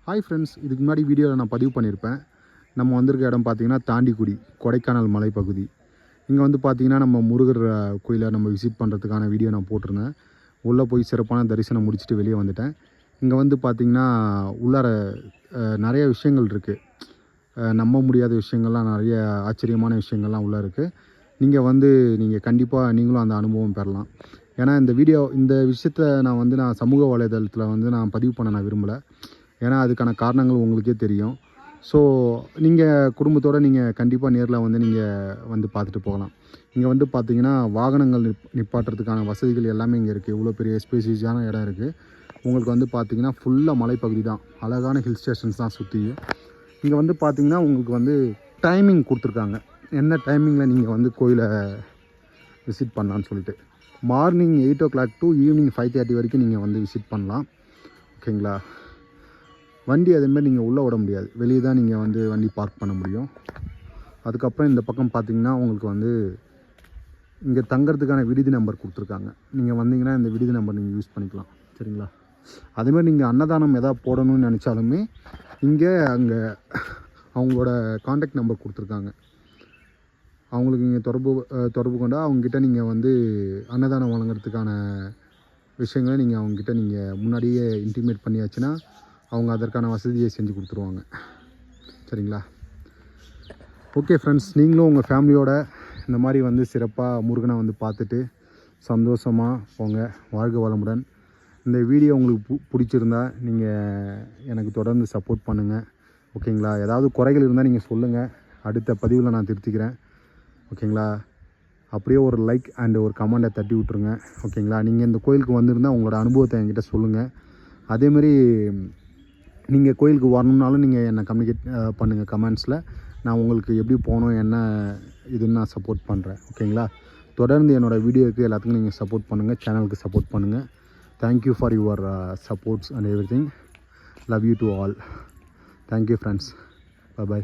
Hi friends, இதுக்கு முன்னாடி வீடியோவில் நான் பதிவு பண்ணியிருப்பேன். நம்ம வந்திருக்க இடம் பார்த்திங்கன்னா தாண்டிக்குடி, கொடைக்கானல் மலைப்பகுதி. இங்கே வந்து பார்த்திங்கன்னா நம்ம முருகர் கோயிலை நம்ம விசிட் பண்ணுறதுக்கான வீடியோ நான் போட்டிருந்தேன். உள்ளே போய் சிறப்பான தரிசனம் முடிச்சுட்டு வெளியே வந்துட்டேன். இங்கே வந்து பார்த்திங்கன்னா உள்ளார நிறைய விஷயங்கள் இருக்குது. நம்ப முடியாத விஷயங்கள்லாம், நிறைய ஆச்சரியமான விஷயங்கள்லாம் உள்ளே இருக்குது. நீங்கள் கண்டிப்பாக நீங்களும் அந்த அனுபவம் பெறலாம். ஏன்னா இந்த விஷயத்தை நான் சமூக வலைதளத்தில் நான் பதிவு பண்ண நான் விரும்பலை. ஏன்னா அதுக்கான காரணங்கள் உங்களுக்கே தெரியும். ஸோ நீங்கள் குடும்பத்தோடு நீங்கள் கண்டிப்பாக நேரில் நீங்கள் பார்த்துட்டு போகலாம். இங்கே வந்து பார்த்திங்கன்னா வாகனங்கள் நிப்பாட்டுறதுக்கான வசதிகள் எல்லாமே இங்கே இருக்குது. இவ்வளோ பெரிய ஸ்பேசியஸான இடம் இருக்குது. உங்களுக்கு வந்து பார்த்திங்கன்னா ஃபுல்லாக மலைப்பகுதி தான், அழகான ஹில் ஸ்டேஷன்ஸ் தான் சுற்றி. இங்கே வந்து பார்த்திங்கன்னா உங்களுக்கு டைமிங் கொடுத்துருக்காங்க, என்ன டைமிங்கில் நீங்கள் கோயிலை விசிட் பண்ணலான்னு சொல்லிட்டு. மார்னிங் 8 o'clock to ஈவினிங் 5:30 வரைக்கும் நீங்கள் விசிட் பண்ணலாம். ஓகேங்களா? வண்டி அதேமாதிரி நீங்கள் உள்ளே விட முடியாது, வெளியே தான் நீங்கள் வண்டி பார்க் பண்ண முடியும். அதுக்கப்புறம் இந்த பக்கம் பார்த்திங்கன்னா உங்களுக்கு இங்கே தங்கிறதுக்கான விடுதி நம்பர் கொடுத்துருக்காங்க. நீங்கள் வந்தீங்கன்னா இந்த விடுதி நம்பர் நீங்கள் யூஸ் பண்ணிக்கலாம். சரிங்களா? அதேமாதிரி நீங்கள் அன்னதானம் எதாவது போடணும்னு நினச்சாலுமே அங்கே அவங்களோட காண்டாக்ட் நம்பர் கொடுத்துருக்காங்க. அவங்களுக்கு நீங்கள் தொடர்பு கொண்டால் அவங்ககிட்ட நீங்கள் அன்னதானம் வழங்குறதுக்கான விஷயங்களை நீங்கள் அவங்ககிட்ட முன்னாடியே இன்டிமேட் பண்ணியாச்சுன்னா அவங்க அதற்கான வசதியை செஞ்சு கொடுத்துருவாங்க. சரிங்களா? ஓகே ஃப்ரெண்ட்ஸ், நீங்களும் உங்கள் ஃபேமிலியோட இந்த மாதிரி சிறப்பாக முருகனை பார்த்துட்டு சந்தோஷமாக போங்க. வாழ்க வளமுடன். இந்த வீடியோ உங்களுக்கு பிடிச்சிருந்தா நீங்கள் எனக்கு தொடர்ந்து சப்போர்ட் பண்ணுங்கள். ஓகேங்களா? ஏதாவது குறைகள் இருந்தால் நீங்கள் சொல்லுங்கள், அடுத்த பதிவில் நான் திருத்திக்கிறேன். ஓகேங்களா? அப்படியே ஒரு லைக் அண்ட் ஒரு கமெண்ட்டை தட்டி விட்ருங்க. ஓகேங்களா? நீங்கள் இந்த கோயிலுக்கு வந்திருந்தால் உங்களோட அனுபவத்தை என்கிட்ட சொல்லுங்கள். அதேமாதிரி நீங்கள் கோயிலுக்கு வரணுன்னாலும் நீங்கள் என்னை கம்யூனிகேட் பண்ணுங்கள் கமெண்ட்ஸில். நான் உங்களுக்கு எப்படி போகணும், என்ன இதுன்னு நான் சப்போர்ட் பண்ணுறேன். ஓகேங்களா? தொடர்ந்து என்னோடய வீடியோவுக்கு எல்லாத்துக்கும் நீங்கள் சப்போர்ட் பண்ணுங்கள், சேனலுக்கு சப்போர்ட் பண்ணுங்கள். Thank you for your supports and everything. Love you to all. Thank you friends. By.